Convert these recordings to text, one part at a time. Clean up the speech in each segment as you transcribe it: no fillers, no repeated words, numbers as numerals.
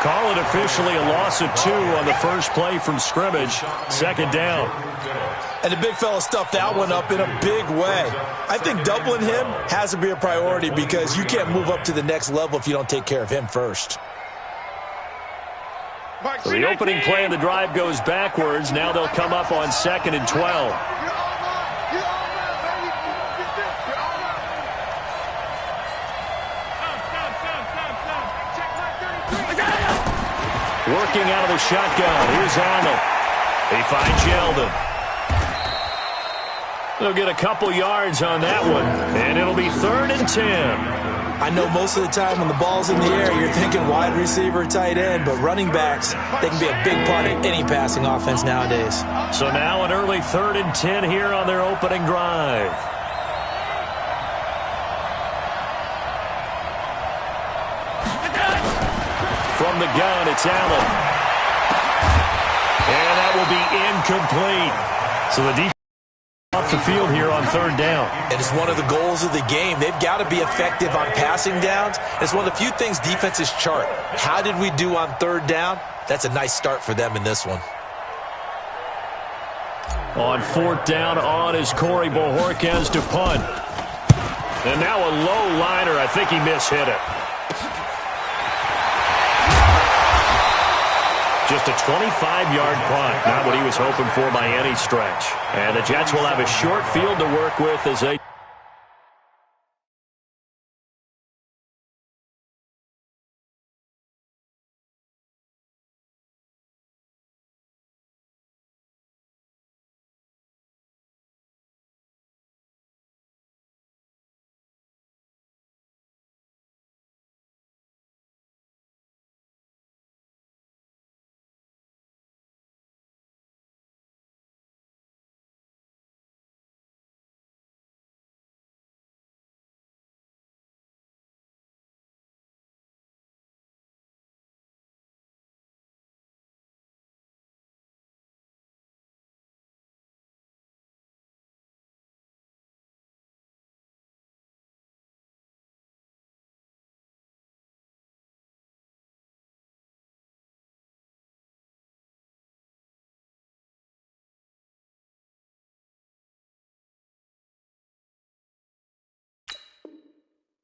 Call it officially a loss of 2 on the first play from scrimmage. Second down. And the big fella stuffed that one up in a big way. I think doubling him has to be a priority because you can't move up to the next level if you don't take care of him first. So the opening play of the drive goes backwards. Now they'll come up on 2nd and 12. Working out of the shotgun. Here's Arnold. He finds Yeldon. They'll get a couple yards on that one, and it'll be 3rd and 10. I know most of the time when the ball's in the air, you're thinking wide receiver, tight end, but running backs, they can be a big part of any passing offense nowadays. So now an early 3rd and 10 here on their opening drive. From the gun, it's Allen. And that will be incomplete. So the defense off the field here on 3rd down. And it's one of the goals of the game. They've got to be effective on passing downs. It's one of the few things defenses chart. How did we do on 3rd down? That's a nice start for them in this one. On 4th down, on is Corey Bojorquez to punt. And now a low liner. I think he mishit it. Just a 25-yard punt. Not what he was hoping for by any stretch. And the Jets will have a short field to work with as they...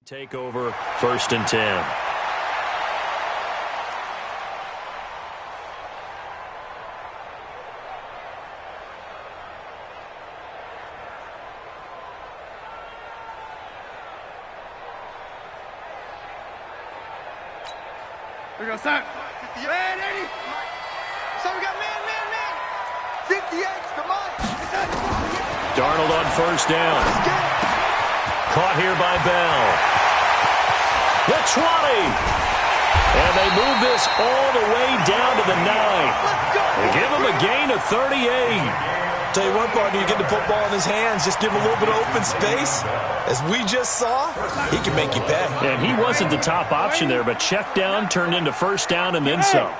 Take over 1st and 10. We go, son. Man, 80. So we got man. 58, come on. Darnold on 1st down. Caught here by Bell. The 20. And they move this all the way down to the 9. They give him a gain of 38. Tell you one partner, you get the football in his hands, just give him a little bit of open space. As we just saw, he can make you pay. And he wasn't the top option there, but check down turned into 1st down and then some.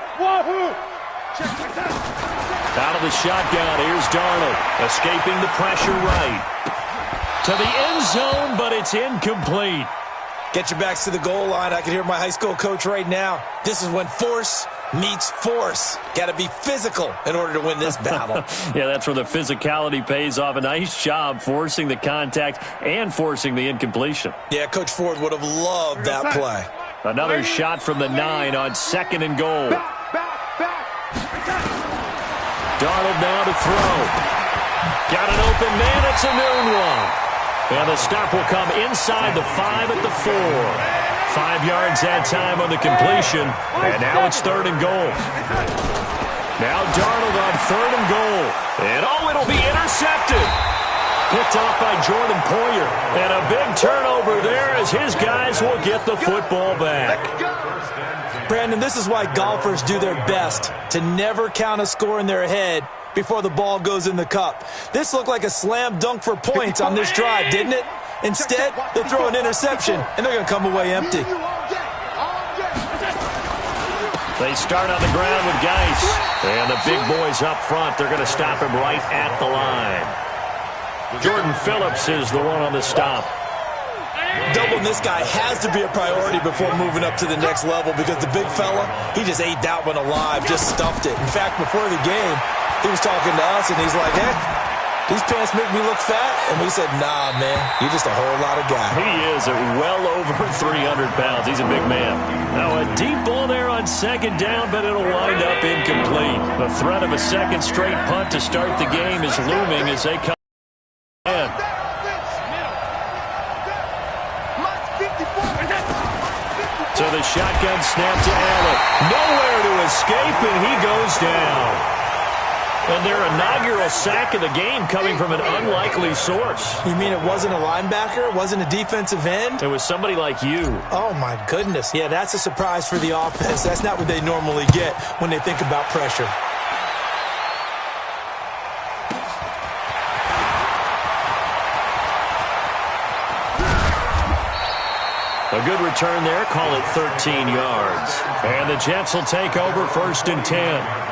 Out of the shotgun, here's Darnold, escaping the pressure right. To the end zone, but it's incomplete. Get your backs to the goal line. I can hear my high school coach right now. This is when force meets force. Got to be physical in order to win this battle. Yeah, that's where the physicality pays off. A nice job forcing the contact and forcing the incompletion. Yeah, Coach Ford would have loved that play. Another shot from the 9 on 2nd and goal. Darnold now to throw. Got an open man. It's a noon one. And the stop will come inside the 5 at the 4. 5 yards that time on the completion. And now it's 3rd and goal. Now Darnold on 3rd and goal. And it'll be intercepted. Picked off by Jordan Poyer. And a big turnover there as his guys will get the football back. Brandon, this is why golfers do their best to never count a score in their head before the ball goes in the cup. This looked like a slam dunk for points on this drive, didn't it? Instead, they'll throw an interception, and they're going to come away empty. They start on the ground with Geis. And the big boys up front, they're going to stop him right at the line. Jordan Phillips is the one on the stop. Doubling this guy has to be a priority before moving up to the next level because the big fella, he just ate that one alive, just stuffed it. In fact, before the game, he was talking to us, and he's like, hey, these pants make me look fat? And we said, nah, man, you're just a whole lot of guy. He is at well over 300 pounds. He's a big man. Now a deep ball there on second down, but it'll wind up incomplete. The threat of a second straight punt to start the game is looming as they come in. So the shotgun snap to Allen. Nowhere to escape, and he goes down. And their inaugural sack of the game coming from an unlikely source. You mean it wasn't a linebacker? It wasn't a defensive end? It was somebody like you. Oh, my goodness. Yeah, that's a surprise for the offense. That's not what they normally get when they think about pressure. A good return there. Call it 13 yards. And the Jets will take over 1st and 10.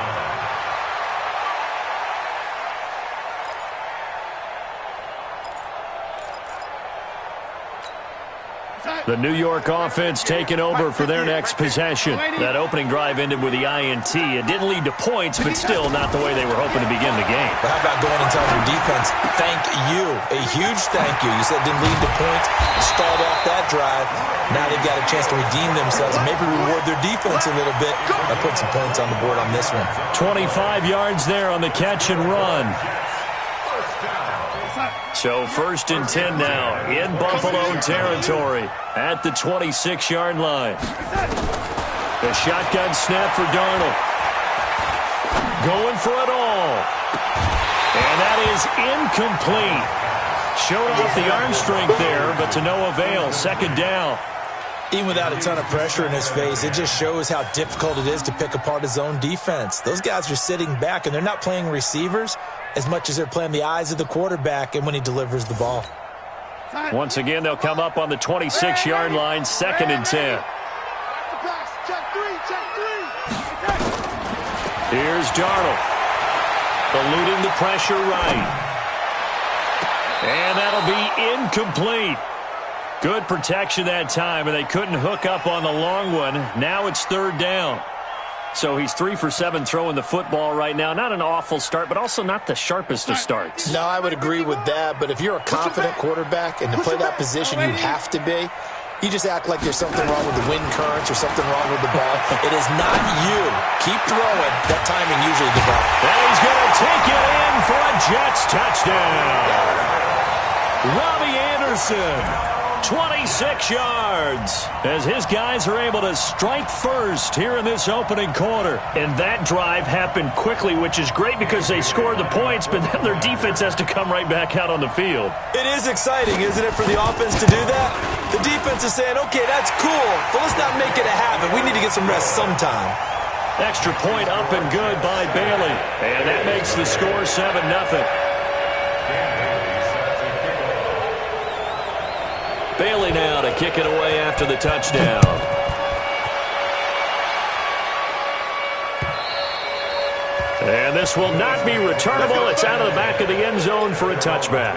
The New York offense taking over for their next possession. That opening drive ended with the INT. It didn't lead to points, but still not the way they were hoping to begin the game. But how about going and telling your defense, thank you, a huge thank you. You said it didn't lead to points, stalled off that drive. Now they've got a chance to redeem themselves and maybe reward their defense a little bit by putting some points on the board on this one. 25 yards there on the catch and run. So 1st and 10 now in Buffalo territory at the 26-yard line. The shotgun snap for Darnold. Going for it all. And that is incomplete. Showed off the arm strength there, but to no avail. 2nd down. Even without a ton of pressure in his face, it just shows how difficult it is to pick apart his own defense. Those guys are sitting back, and they're not playing receivers as much as they're playing the eyes of the quarterback and when he delivers the ball. Once again, they'll come up on the 26-yard line, 2nd and 10. Here's Darnold. Eluding the pressure right. And that'll be incomplete. Good protection that time, and they couldn't hook up on the long one. Now it's 3rd down. So he's 3 for 7 throwing the football right now. Not an awful start, but also not the sharpest of starts. No, I would agree with that. But if you're a confident quarterback and to play that position you have to be, you just act like there's something wrong with the wind currents or something wrong with the ball. It is not you. Keep throwing. That timing usually develops. And he's going to take it in for a Jets touchdown. Robbie Anderson. 26 yards as his guys are able to strike first here in this opening quarter. And that drive happened quickly, which is great because they scored the points, but then their defense has to come right back out on the field. It is exciting, isn't it, for the offense to do that? The defense is saying, okay, that's cool, but let's not make it a habit. We need to get some rest sometime. Extra point up and good by Bailey. And that makes the score 7-0. Bailey now to kick it away after the touchdown. And this will not be returnable. It's out of the back of the end zone for a touchback.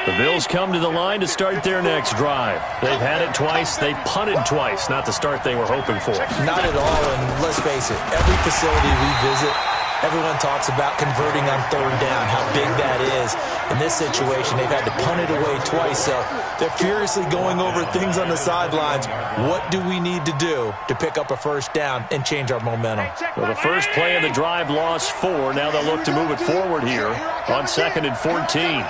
The Bills come to the line to start their next drive. They've had it twice. They've punted twice. Not the start they were hoping for. Not at all, and let's face it, every facility we visit, everyone talks about converting on 3rd down, how big that is. In this situation, they've had to punt it away twice, so they're furiously going over things on the sidelines. What do we need to do to pick up a 1st down and change our momentum? Well, the first play of the drive lost 4. Now they'll look to move it forward here on 2nd and 14.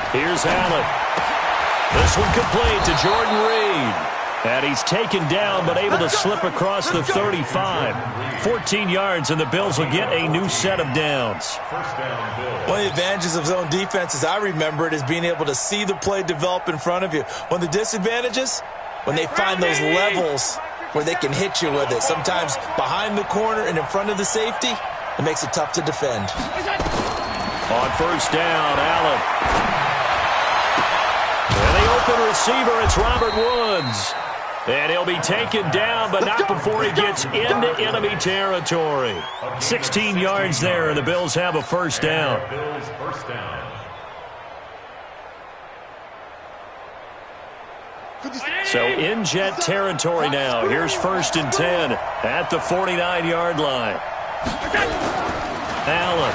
Here's Allen. This one complete to Jordan Reed. And he's taken down but able to slip across the 35. 14 yards, and the Bills will get a new set of downs. One of the advantages of zone defense, as I remember it, is being able to see the play develop in front of you. One of the disadvantages, when they find those levels where they can hit you with it. Sometimes behind the corner and in front of the safety, it makes it tough to defend. On 1st down, Allen. And the open receiver, it's Robert Woods. And he'll be taken down, but not before he gets into enemy territory. 16 yards there, and the Bills have a first down. So in Jet territory now. Here's 1st and 10 at the 49-yard line. Allen.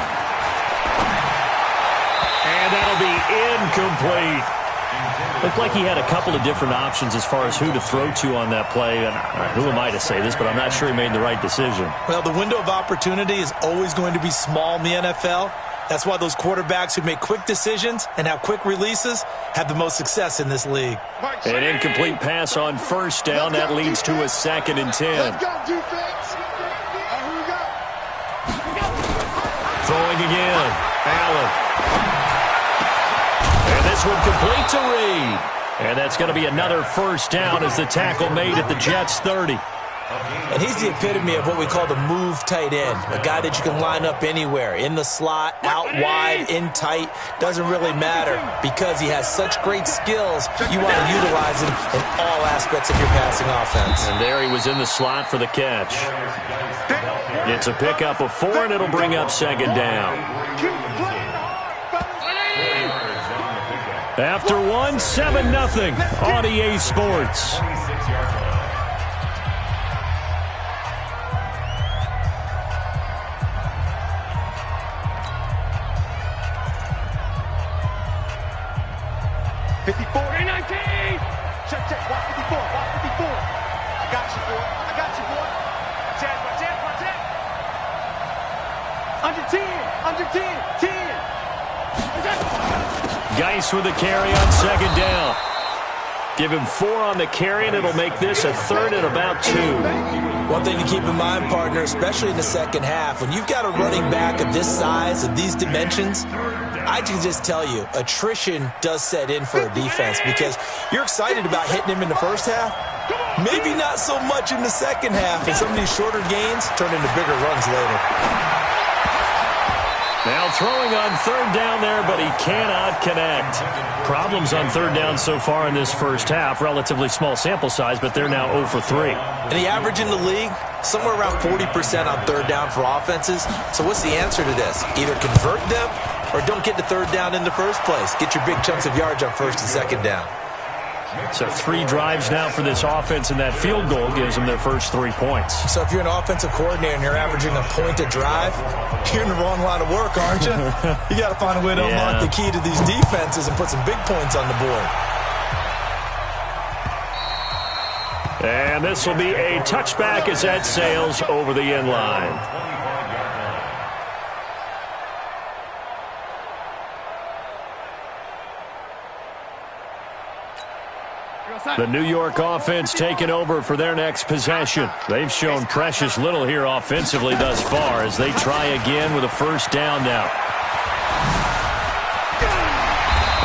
And that'll be incomplete. Looked like he had a couple of different options as far as who to throw to on that play. And who am I to say this, but I'm not sure he made the right decision. Well, the window of opportunity is always going to be small in the NFL. That's why those quarterbacks who make quick decisions and have quick releases have the most success in this league. An incomplete pass on 1st down. That leads to a 2nd and 10. Let's go, defense. Here we go. Throwing again. Allen. And this one complete to Reed. And that's going to be another 1st down as the tackle made at the Jets' 30. And he's the epitome of what we call the move tight end, a guy that you can line up anywhere, in the slot, out wide, in tight, doesn't really matter because he has such great skills. You want to utilize him in all aspects of your passing offense. And there he was in the slot for the catch. It's a pickup of 4, and it'll bring up 2nd down. After 1, 7-0 on EA Sports. Check. Watch 54. I got you, boy. Check. Under 10. Geis with the carry on 2nd down. Give him 4 on the carry, and it'll make this a 3rd and about 2. One thing to keep in mind, partner, especially in the second half, when you've got a running back of this size, of these dimensions, I can just tell you, attrition does set in for a defense because you're excited about hitting him in the first half. Maybe not so much in the second half, and some of these shorter gains turn into bigger runs later. Now throwing on 3rd down there, but he cannot connect. Problems on 3rd down so far in this first half. Relatively small sample size, but they're now 0 for 3. And the average in the league, somewhere around 40% on 3rd down for offenses. So what's the answer to this? Either convert them or don't get to 3rd down in the first place. Get your big chunks of yards on 1st and 2nd down. So 3 drives now for this offense, and that field goal gives them their first 3 points. So if you're an offensive coordinator and you're averaging a point a drive, you're in the wrong line of work, aren't you? You got to find a way to unlock the key to these defenses and put some big points on the board. And this will be a touchback as that sails over the end line. The New York offense taking over for their next possession. They've shown precious little here offensively thus far as they try again with a 1st down now.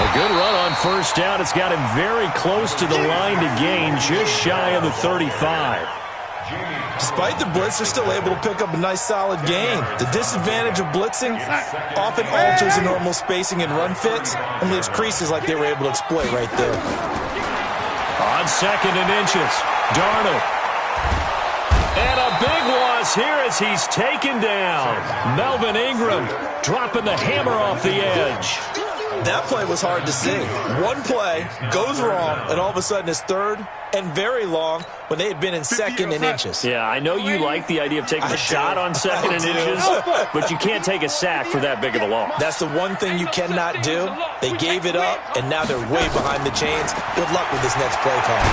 A good run on 1st down. It's got him very close to the line to gain, just shy of the 35. Despite the blitz, they're still able to pick up a nice solid gain. The disadvantage of blitzing often alters the normal spacing and run fits and leaves creases like they were able to exploit right there. On 2nd and inches, Darnold. And a big loss here as he's taken down. Melvin Ingram dropping the hammer off the edge. That play was hard to see. One play goes wrong, and all of a sudden it's 3rd and very long when they had been in 2nd and inches. Yeah, I know you like the idea of taking a shot on 2nd and inches, but you can't take a sack for that big of a loss. That's the one thing you cannot do. They gave it up, and now they're way behind the chains. Good luck with this next play call.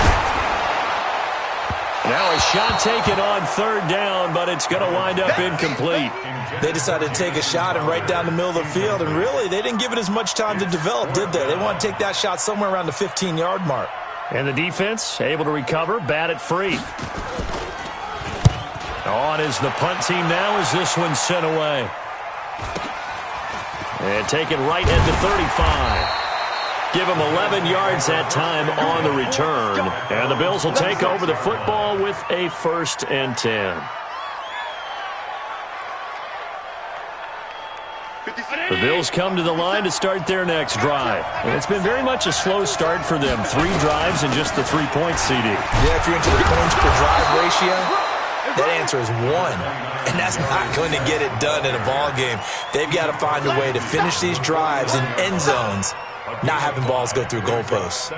Now a shot taken on 3rd down, but it's going to wind up incomplete. They decided to take a shot and right down the middle of the field, and really, they didn't give it as much time to develop, did they? They want to take that shot somewhere around the 15-yard mark. And the defense able to recover, bat it free. On is the punt team now as this one's sent away. And taken right at the 35. Give him 11 yards that time on the return. And the Bills will take over the football with a 1st and 10. The Bills come to the line to start their next drive. And it's been very much a slow start for them. 3 drives and just the 3 points, CD. Yeah, if you're into the points per drive ratio, that answer is 1. And that's not going to get it done in a ball game. They've got to find a way to finish these drives in end zones, not having balls go through goalposts.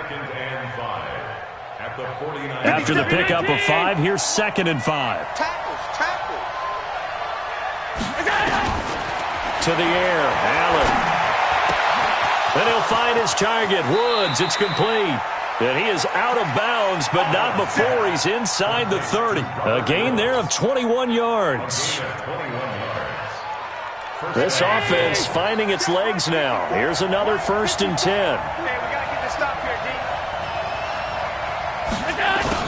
After the pickup of 5, here's 2nd and 5. To the air, Allen. Then he'll find his target, Woods. It's complete. And he is out of bounds, but not before he's inside the 30. A gain there of 21 yards. This offense finding its legs now. Here's another 1st and 10.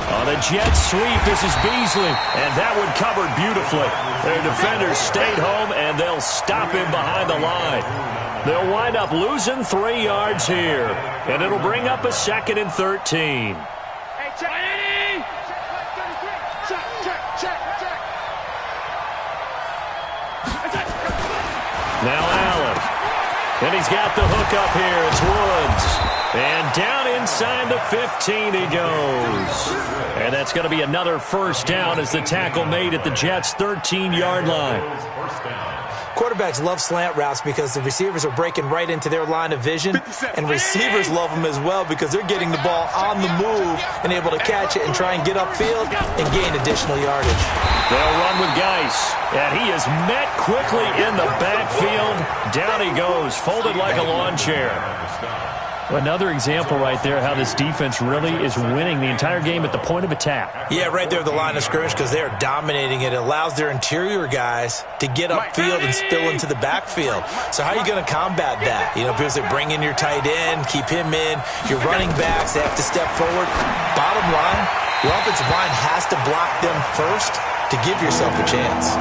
On a jet sweep, this is Beasley, and that one covered beautifully. Their defenders stayed home, and they'll stop him behind the line. They'll wind up losing 3 yards here, and it'll bring up a 2nd and 13. Now Allen, and he's got the hook up here. It's Woods. And down inside the 15 he goes. And that's going to be another 1st down as the tackle made at the Jets' 13-yard line. Quarterbacks love slant routes because the receivers are breaking right into their line of vision, and receivers love them as well because they're getting the ball on the move and able to catch it and try and get upfield and gain additional yardage. They'll run with Geis, and he is met quickly in the backfield. Down he goes, folded like a lawn chair. Another example right there how this defense really is winning the entire game at the point of attack. Yeah, right there at the line of scrimmage because they're dominating it. It allows their interior guys to get upfield and spill into the backfield. So how are you going to combat that? You know, because they bring in your tight end, keep him in. Your running backs, they have to step forward. Bottom line, your offensive line has to block them first to give yourself a chance.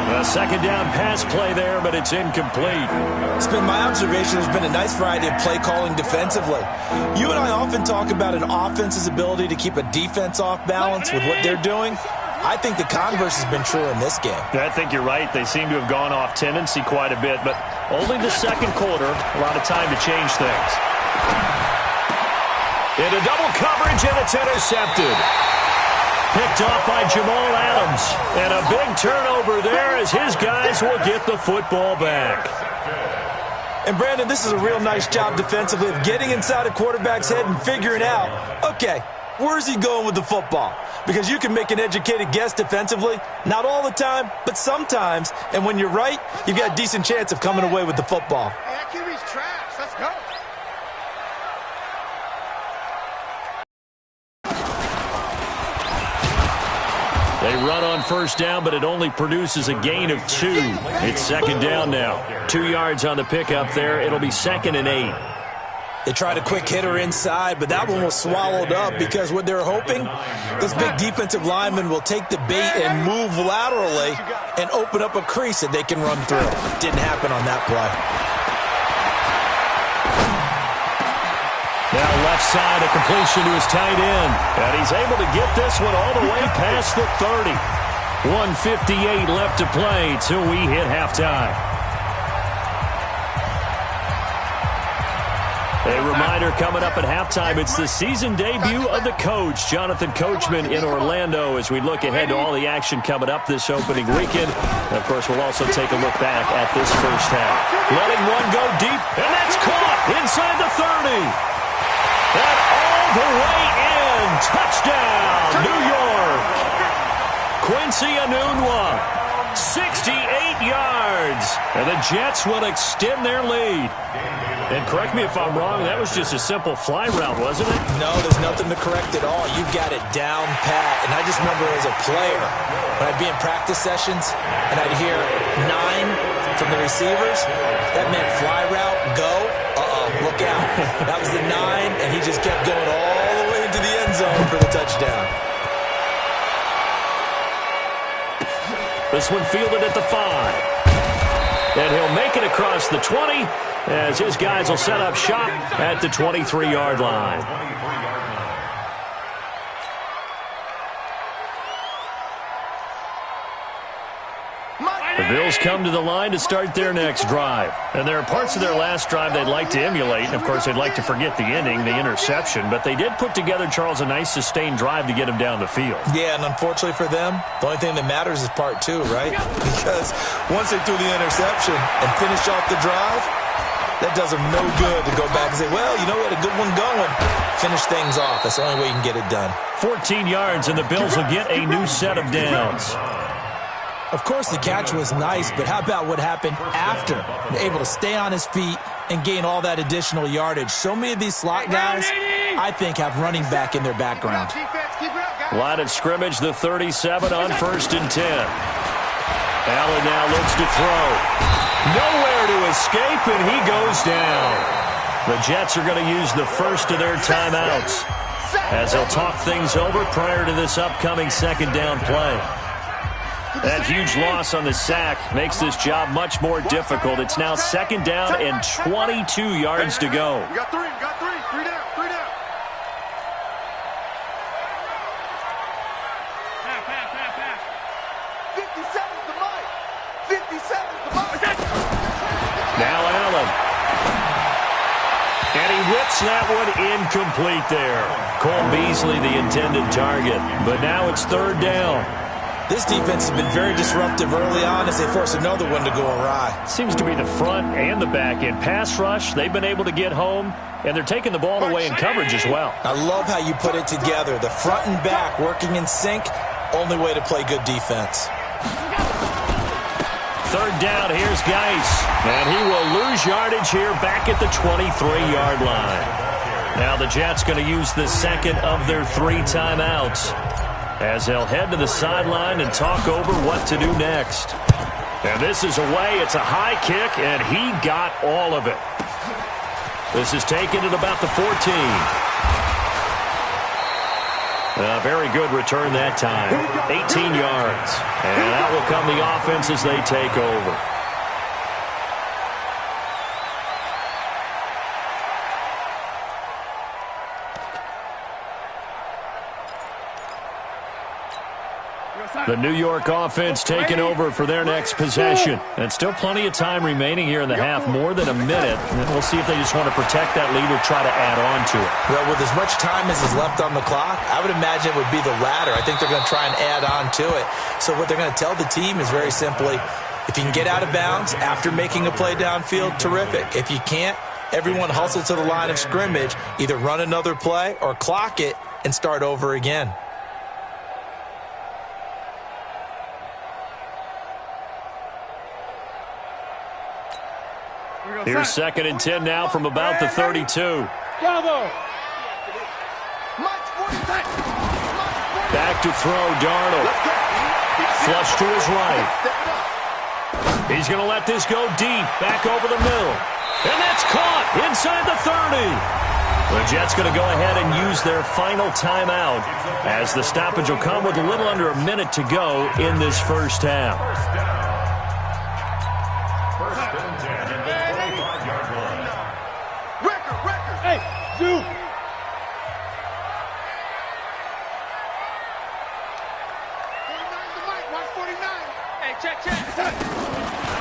A 2nd down pass play there, but it's incomplete. It's been my observation there's been a nice variety of play calling defensively. You and I often talk about an offense's ability to keep a defense off balance with what they're doing. I think the converse has been true in this game. I think you're right. They seem to have gone off tendency quite a bit, but only the 2nd quarter, a lot of time to change things. Into double coverage, and it's intercepted. Picked off by Jamal Adams. And a big turnover there as his guys will get the football back. And, Brandon, this is a real nice job defensively of getting inside a quarterback's head and figuring out, okay, where's he going with the football? Because you can make an educated guess defensively. Not all the time, but sometimes. And when you're right, you've got a decent chance of coming away with the football. Hey, that QB's trash. Let's go. They run on 1st down, but it only produces a gain of 2. It's 2nd down now. 2 yards on the pickup there. It'll be 2nd and 8. They tried a quick hitter inside, but that one was swallowed up because what they're hoping, this big defensive lineman will take the bait and move laterally and open up a crease that they can run through. Didn't happen on that play. Now left side, a completion to his tight end. And he's able to get this one all the way past the 30. 1:58 left to play till we hit halftime. A reminder coming up at halftime, it's the season debut of the coach, Jonathan Coachman in Orlando, as we look ahead to all the action coming up this opening weekend. And of course, we'll also take a look back at this 1st half. Letting one go deep, and that's caught inside the 30. And all the way in. Touchdown, New York. Quincy Enunwa, 68 yards. And the Jets will extend their lead. And correct me if I'm wrong, that was just a simple fly route, wasn't it? No, there's nothing to correct at all. You've got it down pat. And I just remember as a player, when I'd be in practice sessions and I'd hear 9 from the receivers, that meant fly route, go. Look out. That was the 9, and he just kept going all the way into the end zone for the touchdown. This one fielded at the 5. And he'll make it across the 20 as his guys will set up shop at the 23-yard line. The Bills come to the line to start their next drive. And there are parts of their last drive they'd like to emulate. And, of course, they'd like to forget the inning, the interception. But they did put together, Charles, a nice sustained drive to get him down the field. Yeah, and unfortunately for them, the only thing that matters is part two, right? Because once they threw the interception and finished off the drive, that does them no good to go back and say, well, you know what, a good one going. Finish things off. That's the only way you can get it done. 14 yards, and the Bills will get a new set of downs. Of course, the catch was nice, but how about what happened after? Able to stay on his feet and gain all that additional yardage. So many of these slot guys, I think, have running back in their background. Line of scrimmage, the 37 on 1st and 10. Allen now looks to throw. Nowhere to escape, and he goes down. The Jets are going to use the first of their timeouts as they'll talk things over prior to this upcoming second down play. That huge loss on the sack makes this job much more difficult. It's now second down and 22 yards to go. You got three. Three down. Pass. 57's the mic. 57's the mic. Now Allen. And he whips that one incomplete there. Cole Beasley, the intended target. But now it's third down. This defense has been very disruptive early on as they force another one to go awry. Seems to be the front and the back end. Pass rush, they've been able to get home, and they're taking the ball away in coverage as well. I love how you put it together. The front and back working in sync, only way to play good defense. Third down, here's Geis. And he will lose yardage here back at the 23-yard line. Now the Jets going to use the second of their 3 timeouts as they'll head to the sideline and talk over what to do next. And this is away. It's a high kick, and he got all of it. This is taken at about the 14. A very good return that time. 18 yards. And out will come the offense as they take over. The New York offense taking over for their next possession. And still plenty of time remaining here in the half, more than a minute. And we'll see if they just want to protect that lead or try to add on to it. Well, with as much time as is left on the clock, I would imagine it would be the latter. I think they're going to try and add on to it. So what they're going to tell the team is very simply, if you can get out of bounds after making a play downfield, terrific. If you can't, everyone hustle to the line of scrimmage, either run another play or clock it and start over again. Here's second and 10 now from about the 32. Back to throw, Darnold. Flush to his right. He's going to let this go deep, back over the middle. And that's caught inside the 30. The Jets going to go ahead and use their final timeout as the stoppage will come with a little under a minute to go in this first half.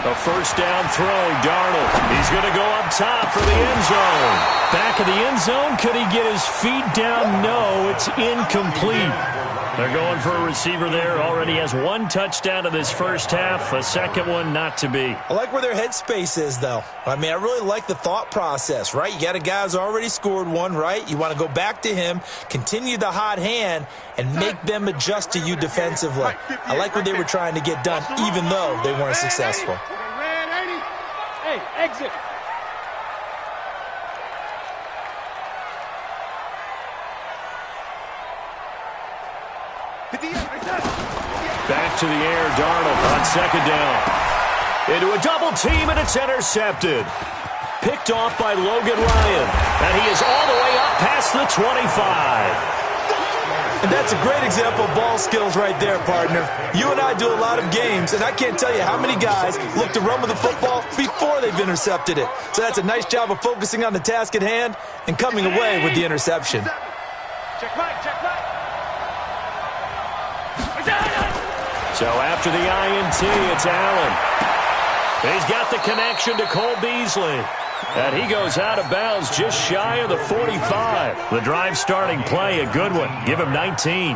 A first down throw, Darnold. He's going to go up top for the end zone. Back of the end zone. Could he get his feet down? No, it's incomplete. They're going for a receiver there. Already has 1 touchdown in this first half. A second one not to be. I like where their headspace is, though. I mean, I really like the thought process, right? You got a guy who's already scored one, right? You want to go back to him, continue the hot hand, and make them adjust to you defensively. I like what they were trying to get done, even though they weren't successful. Hey, exit. Back to the air, Darnold on second down. Into a double team, and it's intercepted. Picked off by Logan Ryan. And he is all the way up past the 25. And that's a great example of ball skills right there, partner. You and I do a lot of games, and I can't tell you how many guys look to run with the football before they've intercepted it. So that's a nice job of focusing on the task at hand and coming away with the interception. Check right. So after the INT, it's Allen. He's got the connection to Cole Beasley. And he goes out of bounds just shy of the 45. The drive starting play, a good one. Give him 19.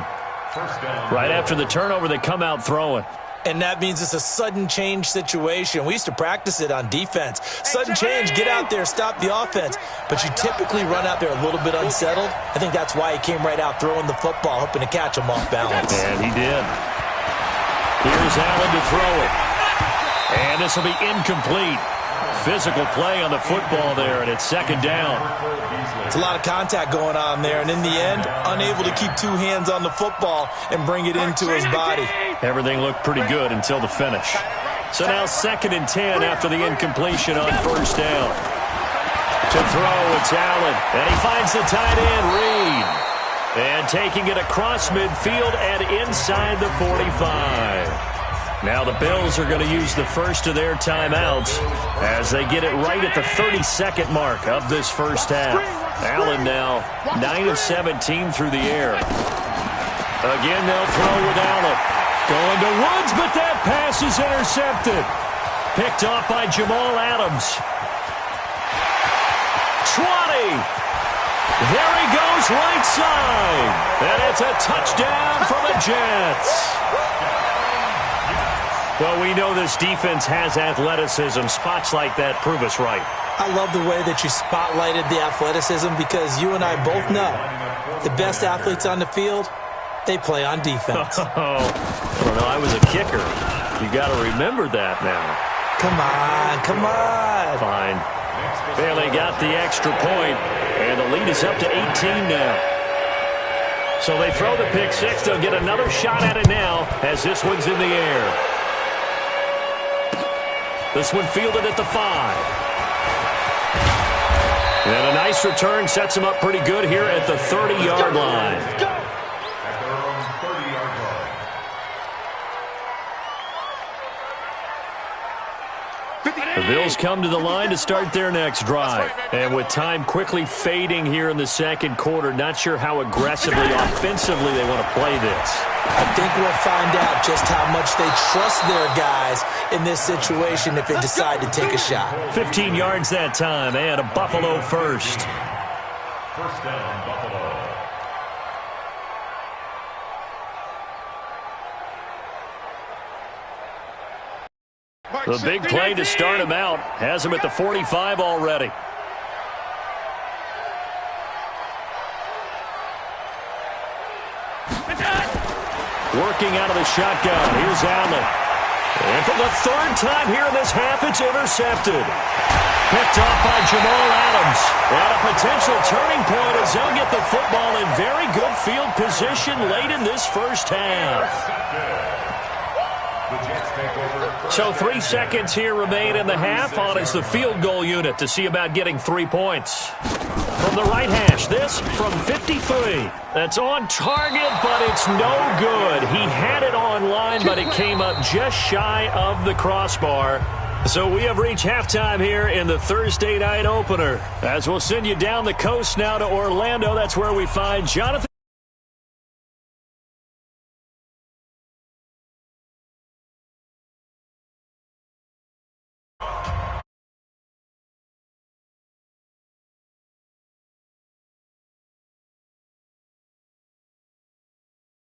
Right after the turnover, they come out throwing. And that means it's a sudden change situation. We used to practice it on defense. Sudden change, get out there, stop the offense. But you typically run out there a little bit unsettled. I think that's why he came right out throwing the football, hoping to catch him off balance. And he did. Here's Allen to throw it. And this will be incomplete. Physical play on the football there, and it's second down. It's a lot of contact going on there, and in the end, unable to keep two hands on the football and bring it into his body. Everything looked pretty good until the finish. So now 2nd and 10 after the incompletion on first down. To throw, it's Allen, and he finds the tight end, Reed. And taking it across midfield and inside the 45. Now the Bills are going to use the first of their timeouts as they get it right at the 32nd mark of this first half. Allen now 9 of 17 through the air. Again, they'll throw with Allen. Going to Woods, but that pass is intercepted. Picked off by Jamal Adams. 20. There he goes, right side. And it's a touchdown for the Jets. Well, we know this defense has athleticism. Spots like that prove us right. I love the way that you spotlighted the athleticism because you and I both know the best athletes on the field, they play on defense. Oh, I don't know. I was a kicker. You got to remember that now. Come on, come on. Fine. Bailey got the extra point, and the lead is up to 18 now. So they throw the pick six. They'll get another shot at it now as this one's in the air. This one fielded at the 5. And a nice return sets him up pretty good here at the 30-yard line. The Bills come to the line to start their next drive. And with time quickly fading here in the second quarter, not sure how aggressively, offensively they want to play this. I think we'll find out just how much they trust their guys in this situation if they decide to take a shot. 15 yards that time, and a Buffalo first. First down, Buffalo. The big play to start him out has him at the 45 already. Working out of the shotgun. Here's Allen. And for the third time here in this half, it's intercepted. Picked off by Jamal Adams. And a potential turning point as they'll get the football in very good field position late in this first half. So 3 seconds here remain in the half on as the field goal unit to see about getting 3 points. From the right hash, this from 53. That's on target, but it's no good. He had it on line, but it came up just shy of the crossbar. So we have reached halftime here in the Thursday night opener. As we'll send you down the coast now to Orlando, that's where we find Jonathan.